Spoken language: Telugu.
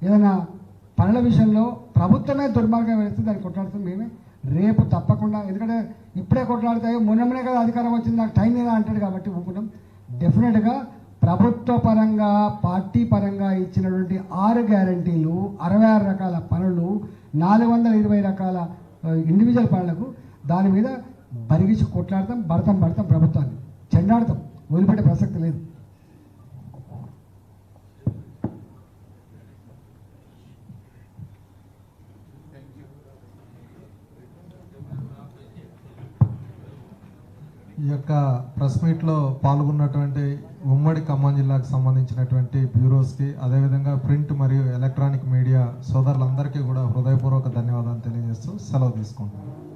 ఏదైనా పనుల విషయంలో ప్రభుత్వమే దుర్మార్గం వేస్తే దాన్ని కొట్లాడుతుంది మేమే రేపు తప్పకుండా. ఎందుకంటే ఇప్పుడే కొట్లాడతాయో మొన్ననే కదా అధికారం వచ్చింది, నాకు టైం ఏదా అంటాడు కాబట్టి ఊపుకుంటాం. డెఫినెట్గా ప్రభుత్వ పరంగా పార్టీ పరంగా ఇచ్చినటువంటి 6 గ్యారంటీలు, 66 రకాల పనులు, 420 రకాల ఇండివిజువల్ పనులకు దాని మీద బరిగించి కొట్లాడతాం, పడతాం ప్రభుత్వాన్ని చెండాడతాం, వదిలిపెట్టే ప్రసక్తి లేదు. ఈ యొక్క ప్రెస్ మీట్లో పాల్గొన్నటువంటి ఉమ్మడి ఖమ్మం జిల్లాకు సంబంధించినటువంటి బ్యూరోస్కి, అదేవిధంగా ప్రింట్ మరియు ఎలక్ట్రానిక్ మీడియా సోదరులందరికీ కూడా హృదయపూర్వక ధన్యవాదాలు తెలియజేస్తూ సెలవు తీసుకుంటున్నాను.